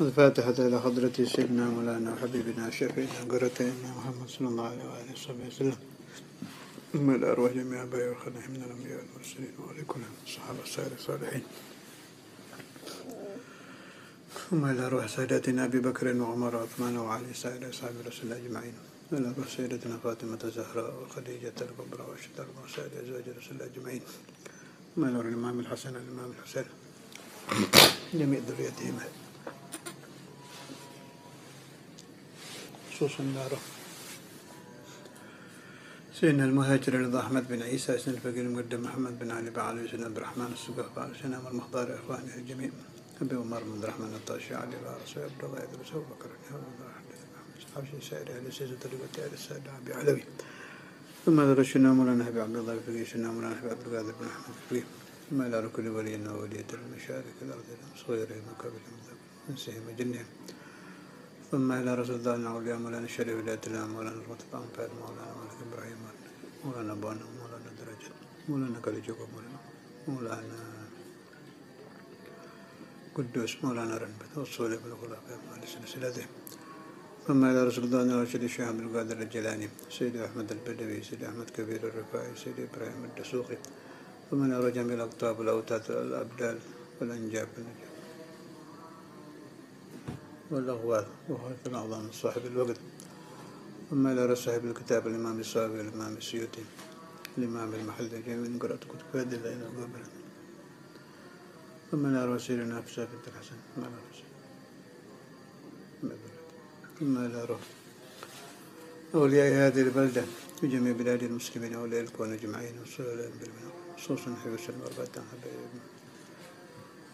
الفاتحة إلى حضرة سيدنا مولانا وحبيبنا شفيعنا قرتنا محمد صلى الله عليه وآله وصحبه وسلم. ثم إلى أرواح جميع آبائنا وخلائنا من الأنبياء والمرسلين وعليكم الصحابة السائر الصالحين. ثم إلى أرواح سيداتنا أبي بكر وعمر وعثمان وعلي سائر أصحاب رسول الله أجمعين. إلى أرواح سيدتنا فاطمة الزهراء وخديجة الكبرى وعائشة وسائر أزواج رسول الله أجمعين. ثم إلى أرواح الإمام الحسن والإمام الحسين جميع ذريتهما خصوصا النار. سيدنا المهاجر رضا أحمد بن عيسى، سيدنا الفقير المقدم محمد بن علي بعلي، سيدنا عبد الرحمن السقاف، سيدنا عمر المختار، إخوانه الجميع، أبي عمر بن عبد الرحمن الطاشي، علي الوارث، عبد الله إدريس، أبو بكر، حبشي سائر أهل سيدة طريقة أهل السادة أبي علوي. ثم درسنا مولانا أبي عبد الله الفقيه، سيدنا مولانا أبي عبد القادر بن أحمد الفقيه. ثم إلى كل ولي وولية المشارك الأرض صغيرهم وكبرهم انسهم وجنهم. ثم إلى رسول الله الأولياء مولانا الشريف ولاية الله مولانا المتبع فهد مولانا مالك إبراهيم مولانا بونا مولانا درجة مولانا كاليجوكو مولانا قدوس مولانا رنبت والصولي بن الخلفاء مال سلسلته. ثم إلى رسول الله الرشيد الشيخ عبد القادر الجيلاني، سيدي أحمد البدوي، سيدي أحمد كبير الرفاعي، سيدي إبراهيم الدسوقي. ثم إلى جميع الأقطاب والأوتاد والأبدال والأنجاب والأغوال وهذا الأعظم صاحب الوقت. ثم إلى صاحب الكتاب الإمام الصاوي والإمام السيوطي الإمام المحل جميع من قرأت كتب هذه إلى قبل. ثم إلى رسولنا في بنت الحسن ثم إلى روح أولياء هذه البلدة وجميع بلاد المسلمين أولياء الكون أجمعين وصلوا عليهم بالمنى خصوصا حبيب السلم وأربعة حبيب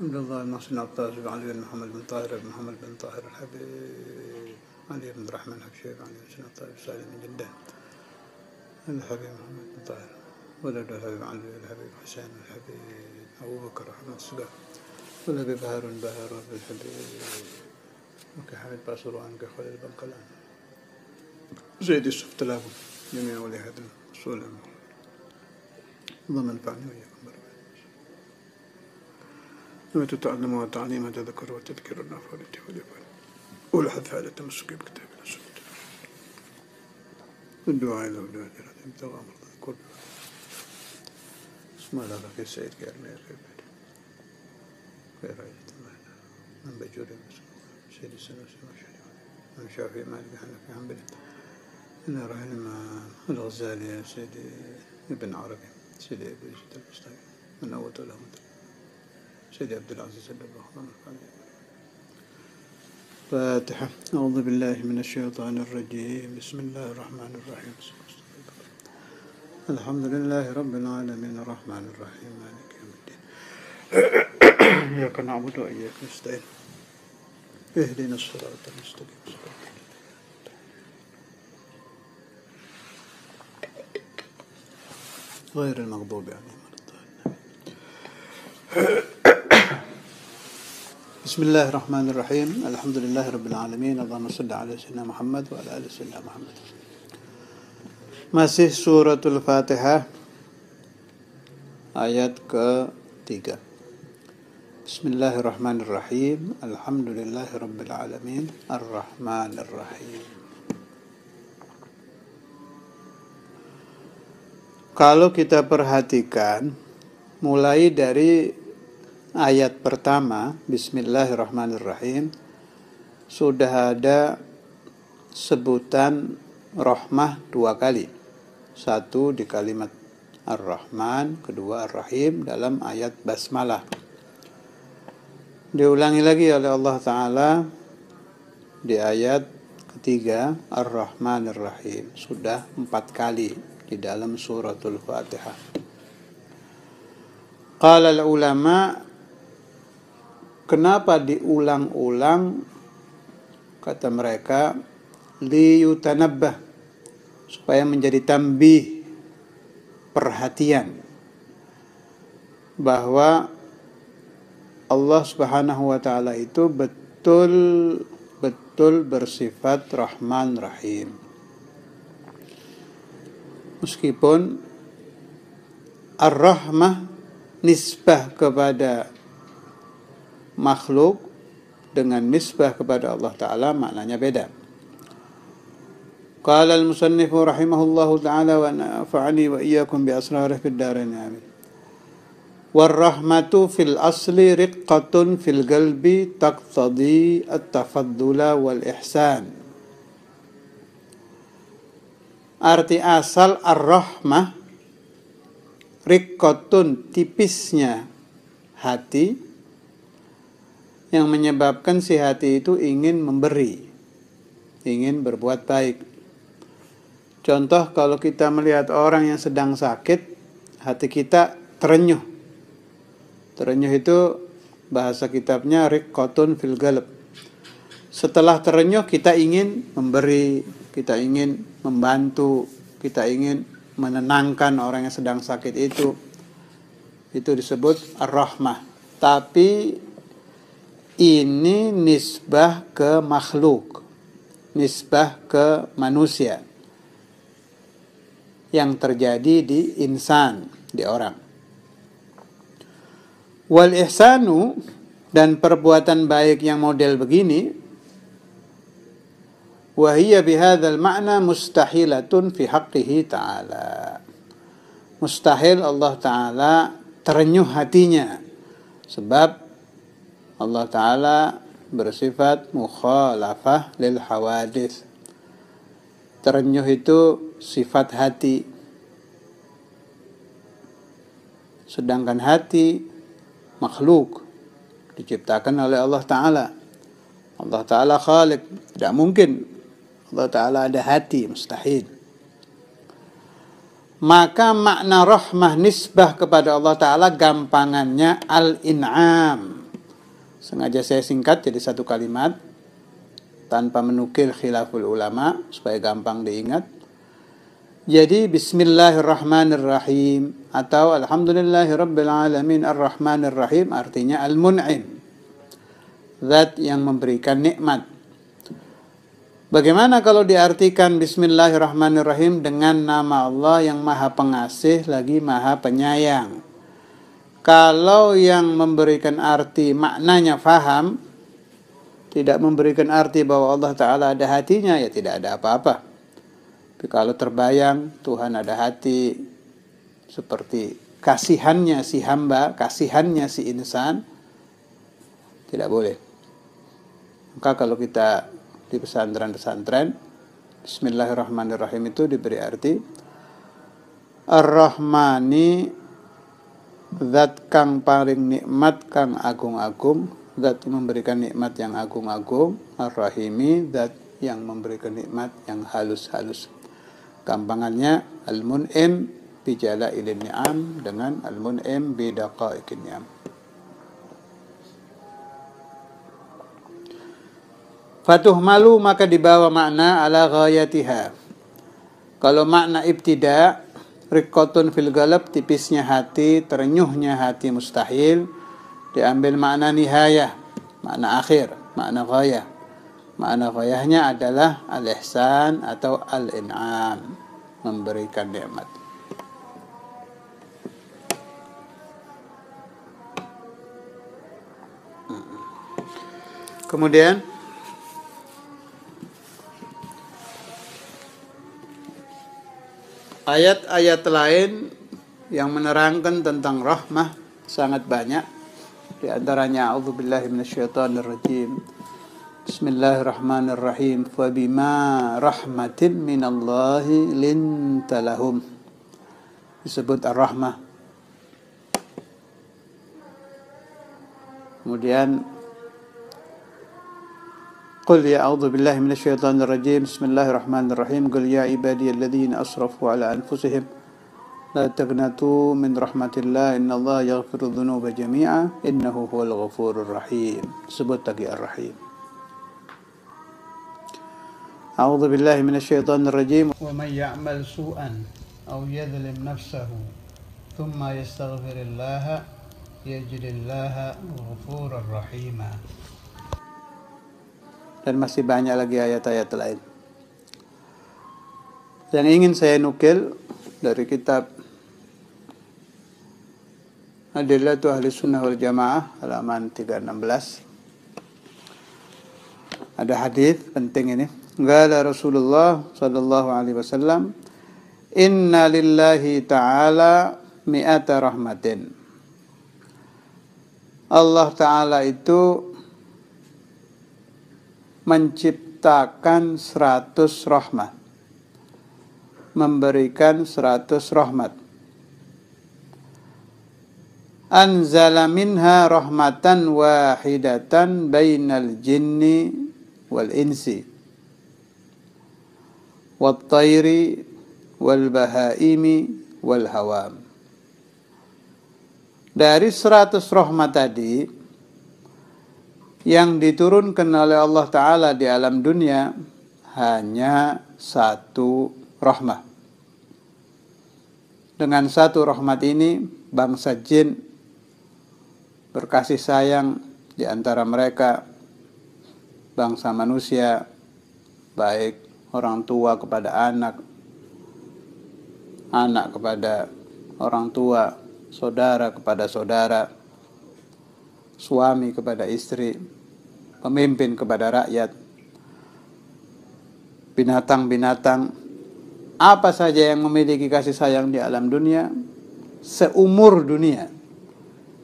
عبد الله الناصر العطاس وعلي بن محمد بن طاهر بن محمد بن طاهر الحبيب علي بن الرحمن الحبشي علي بن سنة طاهر سالم من جدة الحبيب محمد بن طاهر ولد الحبيب علي الحبيب حسين الحبيب أبو بكر محمد السقاف والحبيب هارون باهر والحبيب وكحمد باسروان كخالد بن قلان زيد يوسف تلاهم جميع أولي هذا الرسول ضمن فعني وإياكم ثم تتعلم وتعليم تذكر وتذكر النافع والتفاعل والحث على التمسك بكتاب السنة الدعاء إلى أولاد الذين تغامر كل اسم الله في السيد كارمي خير عيدة من بجور سيد السنة من شافي مالك حنفي حنبلي إلى رحمة الغزالي سيدي ابن عربي سيدي ابن يزيد البسطامي من أول لهم سيدي عبد العزيز الرحمن فاتحة. أعوذ بالله من الشيطان الرجيم. بسم الله الرحمن الرحيم. الحمد لله رب العالمين الرحمن الرحيم مالك يوم الدين إياك نعبد وإياك نستعين اهدنا الصراط المستقيم غير المغضوب عليهم ولا الضالين. بسم الله الرحمن الرحيم. الحمد لله رب العالمين. اللهم صل على سيدنا محمد وعلى آل سيدنا محمد. Masih suratul Fatihah ayat ke-3. Bismillahirrahmanirrahim. Alhamdulillahi rabbil alamin arrahmanir rahim. Kalau kita perhatikan mulai dari ayat pertama, Bismillahirrahmanirrahim, sudah ada sebutan rahmah 2 kali. Satu di kalimat Ar-Rahman, kedua Ar-Rahim dalam ayat Basmalah. Diulangi lagi oleh Allah Ta'ala di ayat ketiga, Ar-Rahmanir-Rahim. Sudah 4 kali di dalam suratul Fatihah. Qala al-ulama, kenapa diulang-ulang? Kata mereka, liyutanabbah, supaya menjadi tambih, perhatian, bahwa Allah Subhanahu wa Ta'ala itu betul-betul bersifat Rahman Rahim. Meskipun Ar-Rahmah nisbah kepada makhluk, dengan nisbah kepada Allah Ta'ala maknanya beda. Qala al-musannifu rahimahullahu ta'ala wa nafa'ani wa iyyakum bi asrarih fid dharain amin. Warrahmatu fil asli riqqatun fil qalbi taqtadi at-tafaddula wal ihsan. Arti asal ar-rahmah, riqqatun, tipisnya hati, yang menyebabkan si hati itu ingin memberi, ingin berbuat baik. Contoh, kalau kita melihat orang yang sedang sakit, hati kita terenyuh. Terenyuh itu bahasa kitabnya riqqatun fil qalb. Setelah terenyuh kita ingin memberi, kita ingin membantu, kita ingin menenangkan orang yang sedang sakit itu. Itu disebut ar-rahmah. Tapi ini nisbah ke makhluk, nisbah ke manusia, yang terjadi di insan, di orang. Wal ihsanu, dan perbuatan baik yang model begini, wahiyya bihadzal ma'na mustahilatun fi haqqihi ta'ala. Mustahil Allah Ta'ala terenyuh hatinya, sebab Allah Ta'ala bersifat mukhalafah lil hawadits. Terenyuh itu sifat hati. Sedangkan hati makhluk, diciptakan oleh Allah Ta'ala. Allah Ta'ala khaliq, tidak mungkin Allah Ta'ala ada hati, mustahil. Maka makna rahmah nisbah kepada Allah Ta'ala gampangannya al-in'am. Sengaja saya singkat jadi satu kalimat tanpa menukil khilaful ulama supaya gampang diingat. Jadi bismillahirrahmanirrahim atau alhamdulillahirabbil alamin arrahmanirrahim artinya al-mun'im, zat yang memberikan nikmat. Bagaimana kalau diartikan bismillahirrahmanirrahim dengan nama Allah yang maha pengasih lagi maha penyayang? Kalau yang memberikan arti maknanya faham, tidak memberikan arti bahwa Allah Ta'ala ada hatinya, ya tidak ada apa-apa. Tapi kalau terbayang Tuhan ada hati, seperti kasihannya si hamba, kasihannya si insan, tidak boleh. Maka kalau kita di pesantren-pesantren, bismillahirrahmanirrahim itu diberi arti ar-rahmani, zat kang paring nikmat kang agung-agung, zat yang memberikan nikmat yang agung-agung, ar-rahimi, zat yang memberikan nikmat yang halus-halus. Gampangannya al-mun'im bi jala'ilin ni'am dengan al-mun'im bi daqaiqin ni'am. Fatuh malu, maka dibawa makna ala ghayatiha. Kalau makna ibtida, riqqatun fil qalb, tipisnya hati, terenyuhnya hati, mustahil. Diambil makna nihayah, makna akhir, makna ghayah. Makna ghayahnya adalah al-ihsan atau al-in'am, memberikan nikmat. Kemudian ayat-ayat lain yang menerangkan tentang rahmah sangat banyak. Di antaranya a'udzubillahi minasyaitonirrajim. Bismillahirrahmanirrahim. Fa bima rahmatin minallahi linta lahum. Disebut ar-rahmah. Kemudian Qul ya a'udzubillahi minasyaitonirrajim. Bismillahirrahmanirrahim. Qul ya ibadiyalladzina asrafu ala anfusihim la taqnatu min rahmatillah innallaha yaghfiru dzunuba jami'a innahu huwal ghafurur rahim. Sebut lagi ar-rahim. A'udzu billahi minasyaitonir rajim. Wa may ya'mal su'an aw yadhlim nafsahu thumma yastaghfirillaha yajidillaha ghafurur rahima. Dan masih banyak lagi ayat-ayat lain. Yang ingin saya nukil dari kitab Adillatu Ahli Sunnah wal Jamaah halaman 316. Ada hadis penting ini. Qala Rasulullah sallallahu alaihi wasallam, "Inna lillahi ta'ala mi'ata rahmatin." Allah Ta'ala itu menciptakan 100 rahmat, memberikan 100 rahmat. Anzala minha rahmatan wahidatan bainal jinni wal insi wat tayri wal bahaimi wal hawam. Dari 100 rahmat tadi yang diturunkan oleh Allah Ta'ala di alam dunia hanya 1 rahmat. Dengan 1 rahmat ini bangsa jin berkasih sayang di antara mereka, bangsa manusia, baik orang tua kepada anak, anak kepada orang tua, saudara kepada saudara, suami kepada istri, pemimpin kepada rakyat, binatang-binatang, apa saja yang memiliki kasih sayang di alam dunia, seumur dunia,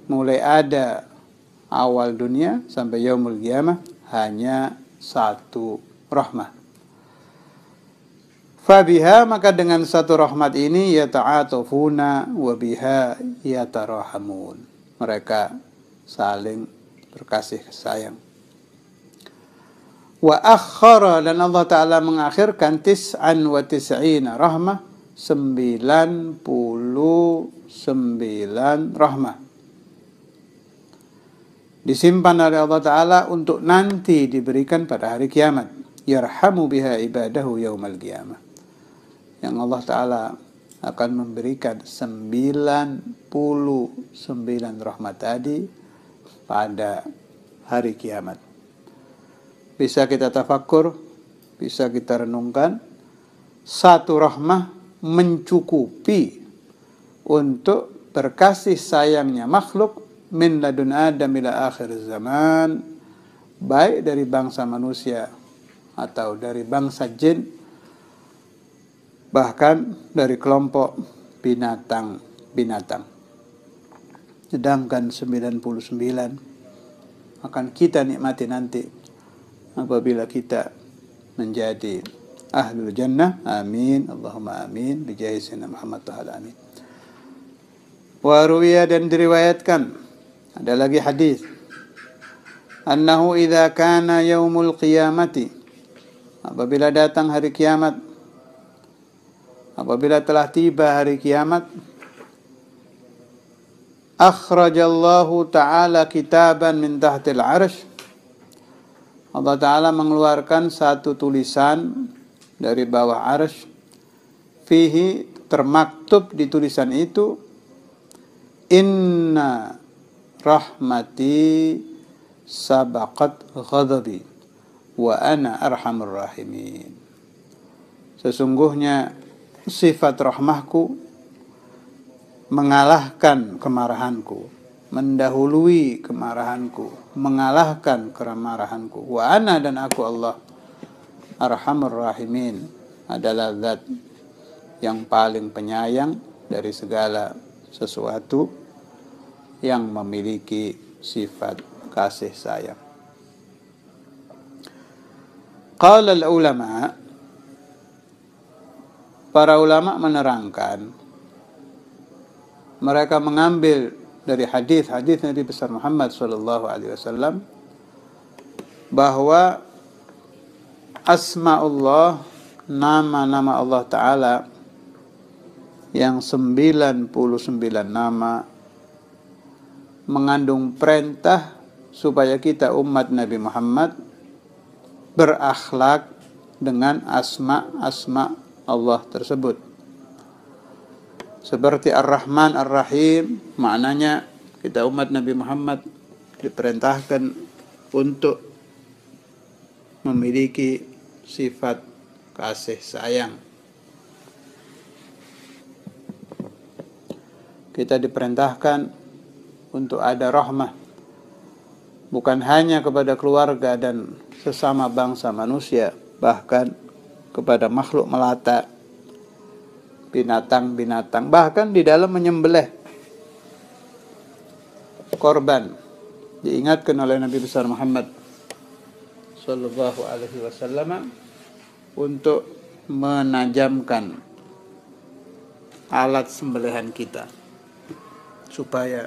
mulai ada awal dunia sampai yaumul qiyamah, hanya 1 rahmat. Fabiha, maka dengan 1 rahmat ini yata'atufuna wa biha yatarahamun. Mereka saling berkasih sayang. Wa akhara, dan Allah Ta'ala mengakhirkan 99 rahmah, 99 rahmah. Disimpan oleh Allah Ta'ala untuk nanti diberikan pada hari kiamat. Yarhamu biha ibadahu yaumal qiyamah. Yang Allah Ta'ala akan memberikan 99 rahmat tadi pada hari kiamat. Bisa kita tafakkur, bisa kita renungkan. 1 rahmah mencukupi untuk berkasih sayangnya makhluk min ladun Adam ila akhir zaman, baik dari bangsa manusia atau dari bangsa jin, bahkan dari kelompok binatang-binatang. Sedangkan 99 akan kita nikmati nanti apabila kita menjadi ahlul jannah. Amin, Allahumma amin, bijahi sayyidina Muhammad ta'ala amin. Wa ruwiya, dan diriwayatkan, ada lagi hadis, annahu idza kana yaumul qiyamati, apabila datang hari kiamat, apabila telah tiba hari kiamat, akhrajallahu ta'ala kitaban min tahtil arsh, Allah Ta'ala mengeluarkan 1 tulisan dari bawah arsh, fihi, termaktub di tulisan itu, inna rahmati sabaqat ghadabi wa ana arhamur rahimin. Sesungguhnya sifat rahmahku mengalahkan kemarahanku, mendahului kemarahanku, mengalahkan kemarahanku. Wa ana, dan aku Allah, arhamur rahimin, adalah zat yang paling penyayang dari segala sesuatu yang memiliki sifat kasih sayang. Qala al-ulama, para ulama menerangkan, mereka mengambil dari hadis Nabi besar Muhammad sallallahu alaihi wasallam bahwa asmaullah, nama-nama Allah Ta'ala yang 99 nama, mengandung perintah supaya kita umat Nabi Muhammad berakhlak dengan asma-asma Allah tersebut. Seperti Ar-Rahman Ar-Rahim, maknanya kita umat Nabi Muhammad diperintahkan untuk memiliki sifat kasih sayang. Kita diperintahkan untuk ada rahmah, bukan hanya kepada keluarga dan sesama bangsa manusia, bahkan kepada makhluk melata, binatang-binatang, bahkan di dalam menyembelih korban. Diingatkan oleh Nabi besar Muhammad sallallahu alaihi wasallam untuk menajamkan alat sembelihan kita supaya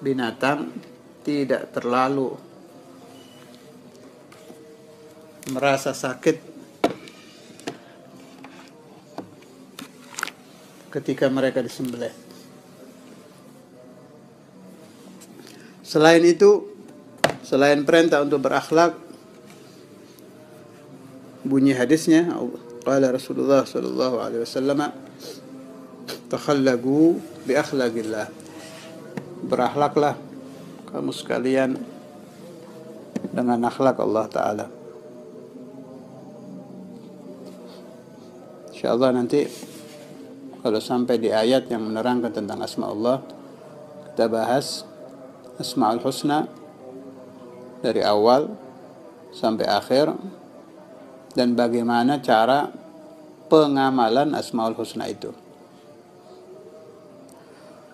binatang tidak terlalu merasa sakit ketika mereka disembelih. Selain itu, selain perintah untuk berakhlak, bunyi hadisnya, qala Rasulullah sallallahu alaihi wasallam, takhallaqu bi akhlaqillah. Berakhlaklah kamu sekalian dengan akhlak Allah Ta'ala. InsyaAllah nanti kalau sampai di ayat yang menerangkan tentang asma Allah, kita bahas Asma'ul Husna dari awal sampai akhir dan bagaimana cara pengamalan Asma'ul Husna itu.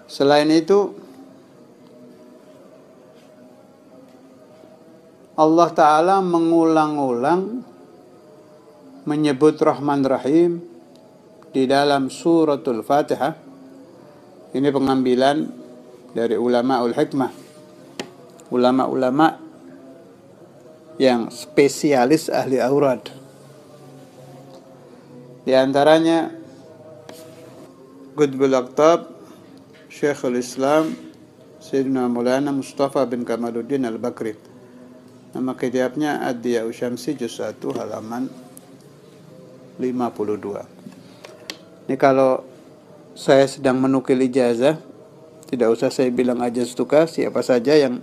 Selain itu, Allah Ta'ala mengulang-ulang menyebut Rahman Rahim di dalam suratul Fatihah. Ini pengambilan dari ulama hikmah, ulama-ulama yang spesialis ahli aurad. Di antaranya Qutbul Aqtab Syekhul Islam Sayyidina Maulana Mustafa bin Kamaluddin Al-Bakri. Nama kitabnya Ad-Diya'u Syamsi juz 1 halaman 52. Ini kalau saya sedang menukil ijazah, tidak usah saya bilang ajaztuka, siapa saja yang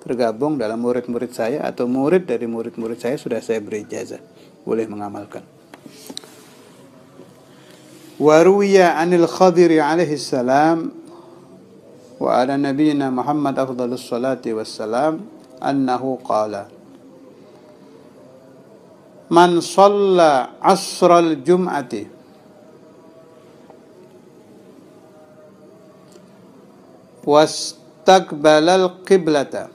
tergabung dalam murid-murid saya atau murid dari murid-murid saya sudah saya beri ijazah, boleh mengamalkan. Wa ruwiya 'anil Khadir alaihi salam wa 'ala nabiyyina Muhammad afdhalus salati wassalam annahu qala man shalla 'asral jum'ati wastaqbalal qiblata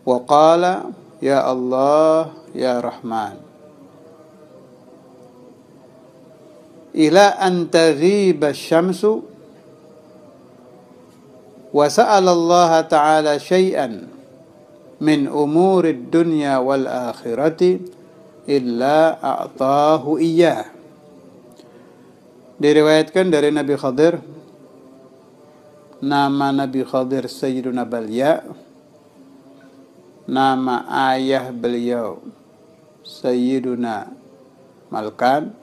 wa qala ya Allah ya Rahman ila an taghiba asy-syamsu wa sa'ala Allah ta'ala syai'an min umurid dunya wal akhirati illa a'tahu iyyah. Diriwayatkan dari Nabi Khadir, nama Nabi Khadir Sayyiduna Balya, nama ayah beliau Sayyiduna Malkan,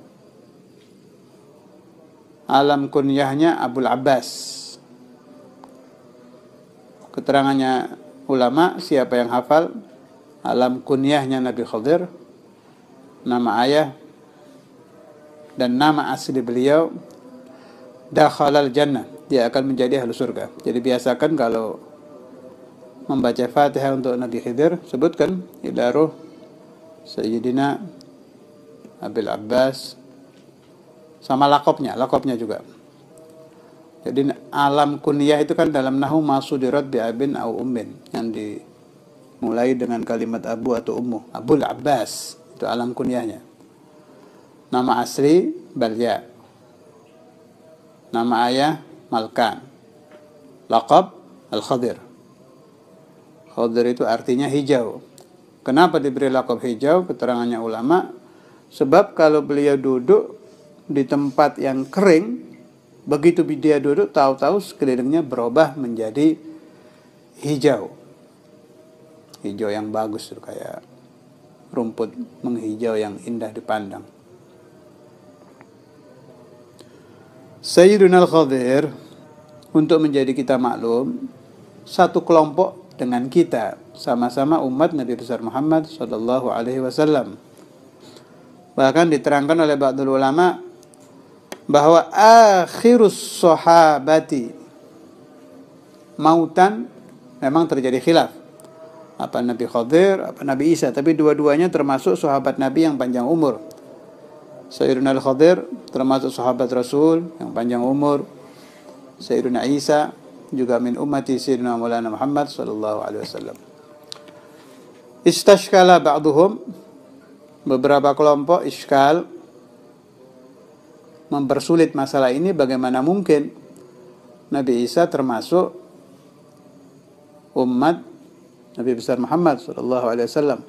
alam kunyahnya Abul Abbas. Keterangannya ulama, siapa yang hafal alam kunyahnya Nabi Khadir, nama ayah dan nama asli beliau, dakhalal jannah, dia akan menjadi ahli surga. Jadi biasakan kalau membaca Fatihah untuk Nabi Khidir, sebutkan ila ruh Sayyidina Abil Abbas, sama lakopnya juga. Jadi alam kunyah itu kan dalam nahu masudirat bi abin au ummin, yang dimulai dengan kalimat abu atau ummu. Abul Abbas itu alam kunyahnya. Nama asli Balya, nama ayah Malkan, laqab Al-Khadir. Khadir itu artinya hijau. Kenapa diberi laqab hijau? Keterangannya ulama, sebab kalau beliau duduk di tempat yang kering, begitu dia duduk, tahu-tahu sekelilingnya berubah menjadi hijau. Hijau yang bagus, kayak rumput menghijau yang indah dipandang. Sayyiduna Al-Khadir, untuk menjadi kita maklum, satu kelompok dengan kita, sama-sama umat Nabi besar Muhammad sallallahu alaihi wasallam. Bahkan diterangkan oleh ba'dul ulama bahwa akhirus sahabati mautan, memang terjadi khilaf. Apa Nabi Khadir, apa Nabi Isa, tapi dua-duanya termasuk sahabat Nabi yang panjang umur. Sayyidina Al-Khadir termasuk sahabat Rasul yang panjang umur. Sayyidina Isa juga min ummati Sayyidina Maulana Muhammad sallallahu alaihi wasallam. Istashkala ba'duhum, beberapa kelompok iskal mempersulit masalah ini, bagaimana mungkin Nabi Isa termasuk umat Nabi besar Muhammad sallallahu alaihi wasallam.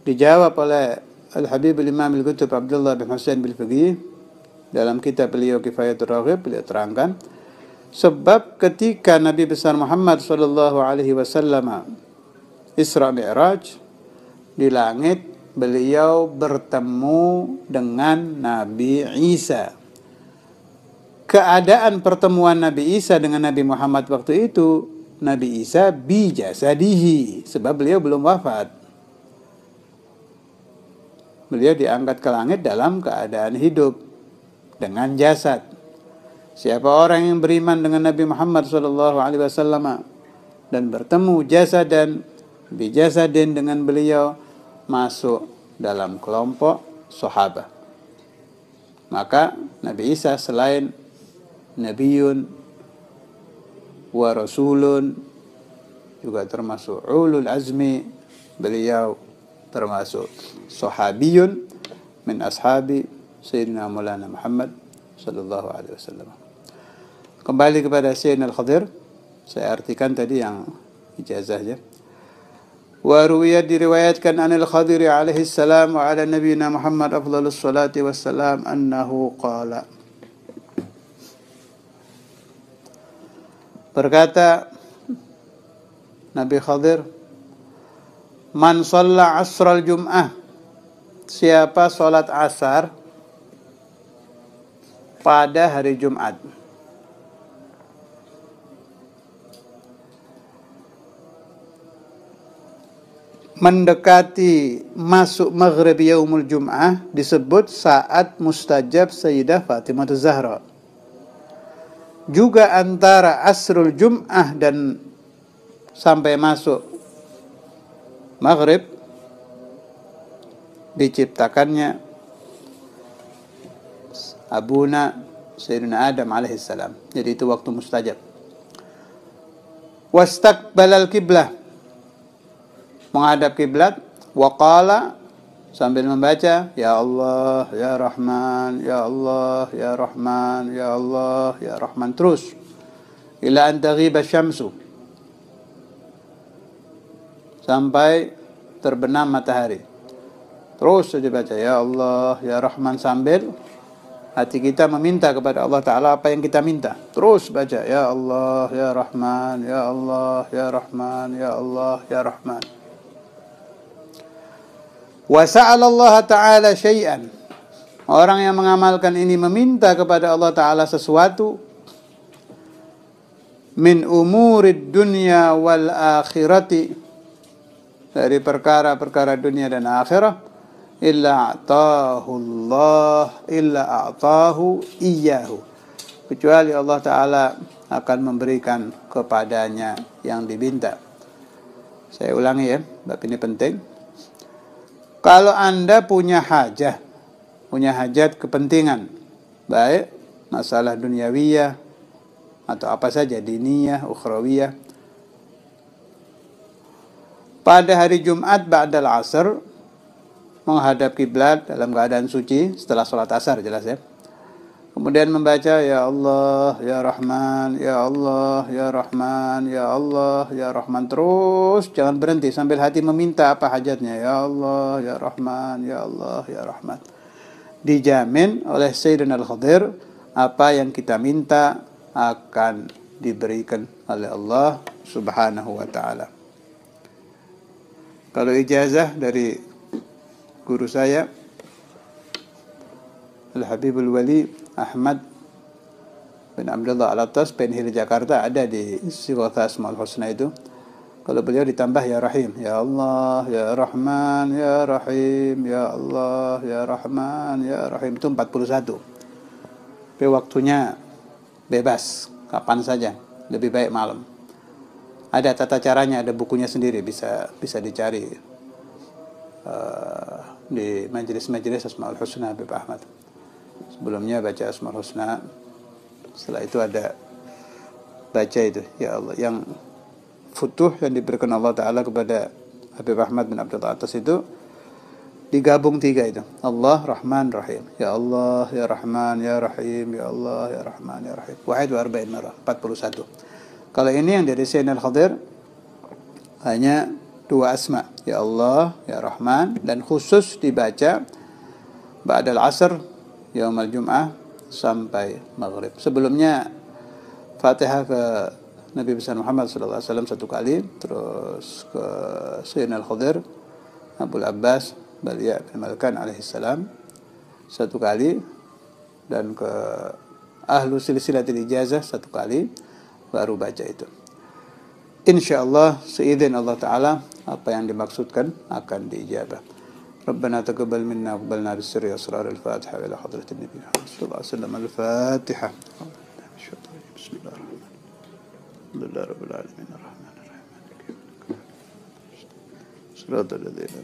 Dijawab oleh Al-Habib Al-Imam Al-Qutb Abdullah bin Husain Bil-Fiqih dalam kitab beliau Kifayatul Raghib. Beliau terangkan, sebab ketika Nabi besar Muhammad sallallahu alaihi wasallam Isra Mi'raj di langit, beliau bertemu dengan Nabi Isa. Keadaan pertemuan Nabi Isa dengan Nabi Muhammad waktu itu, Nabi Isa bijasadihi, sebab beliau belum wafat. Beliau diangkat ke langit dalam keadaan hidup dengan jasad. Siapa orang yang beriman dengan Nabi Muhammad SAW dan bertemu jasad dan bijasadin dengan beliau, masuk dalam kelompok sahabat. Maka Nabi Isa selain Nabiyun wa Rasulun, juga termasuk ulul azmi, beliau termasuk sahabiyun min ashabi Sayyidina Maulana Muhammad sallallahu alaihi wasallam. Kembali kepada Sayyidina Al-Khadir, saya artikan tadi yang ijazahnya. Wa ruwiyat, diriwayatkan anil Khadir alaihi salam wa ala nabiyina Muhammad afdhalus salati wassalam annahu qala, berkata Nabi Khadir, man shalla asral jum'ah, siapa salat asar pada hari Jumat, mendekati masuk maghrib yaumul jum'ah, disebut saat mustajab Sayyidah Fatimah Zahra. Juga antara asrul jum'ah dan sampai masuk maghrib diciptakannya abuna Sayyidina Adam alaihissalam. Jadi itu waktu mustajab. Wastaqbalal kiblah, menghadap kiblat, waqala, sambil membaca, ya Allah, ya Rahman, ya Allah, ya Rahman, ya Allah, ya Rahman, terus ila an taghiba syamsu, sampai terbenam matahari. Terus saja baca ya Allah, ya Rahman, sambil hati kita meminta kepada Allah Ta'ala apa yang kita minta. Terus baca ya Allah, ya Rahman, ya Allah, ya Rahman, ya Allah, ya Rahman. Wa sa'ala Allah Ta'ala syai'an, orang yang mengamalkan ini meminta kepada Allah Ta'ala sesuatu, min umurid dunya wal akhirati, dari perkara-perkara dunia dan akhirat, illa a'tahu iyyahu, kecuali Allah Ta'ala akan memberikan kepadanya yang diminta. Saya ulangi ya, bab ini penting. Kalau Anda punya hajat kepentingan, baik masalah duniawiyah atau apa saja, diniyah, ukhrawiyah, pada hari Jumat ba'dal asr, menghadap kiblat dalam keadaan suci setelah sholat asar, jelas ya. Kemudian membaca ya Allah, ya Rahman, ya Allah, ya Rahman, ya Allah, ya Rahman, terus jangan berhenti sambil hati meminta apa hajatnya. Ya Allah, ya Rahman, ya Allah, ya Rahman. Dijamin oleh Sayyidina Al-Khadir apa yang kita minta akan diberikan oleh Allah Subhanahu wa ta'ala. Kalau ijazah dari guru saya Al-Habibul Wali Ahmad bin Abdullah Al-Attas, Penhil Jakarta, ada di Sighata Asmaul Husna itu. Kalau beliau ditambah ya Rahim, ya Allah, ya Rahman, ya Rahim, ya Allah, ya Rahman, ya Rahim, itu 41. Tapi waktunya bebas, kapan saja. lebih baik malam. Ada tata caranya, ada bukunya sendiri, bisa dicari di majelis-majelis Asmaul Husna Habib Ahmad. Sebelumnya baca Asmaul Husna, setelah itu ada baca itu ya Allah, yang futuh yang diberikan Allah Ta'ala kepada Habib Ahmad bin Abdullah Atas itu digabung 3 itu, Allah Rahman Rahim, ya Allah ya Rahman ya Rahim, ya Allah ya Rahman ya Rahim, wahid wa arba'in marah, 41. Kalau ini yang dari Sayyidina Al-Khadir hanya 2 asma, ya Allah ya Rahman, dan khusus dibaca ba'dal asr yaumal jum'ah sampai maghrib. Sebelumnya Fatihah ke Nabi besar Muhammad sallallahu alaihi wasallam 1 kali, terus ke Sayyidina Al-Khadir Abul Abbas Balia bin Malkan alaihi salam 1 kali, dan ke ahlu silsilatil ijazah 1 kali, baru baca itu. Insyaallah seizin Allah Ta'ala apa yang dimaksudkan akan diijabah. Rabbana taqabbal minna wa qbalna bisirri asrar al-Fatiha ila hadratin Nabi sallallahu alaihi wasallam. Al-Fatiha. Bismillahirrahmanirrahim. Alhamdulillahi rabbil alamin arrahmanir rahim. Shiratal ladzina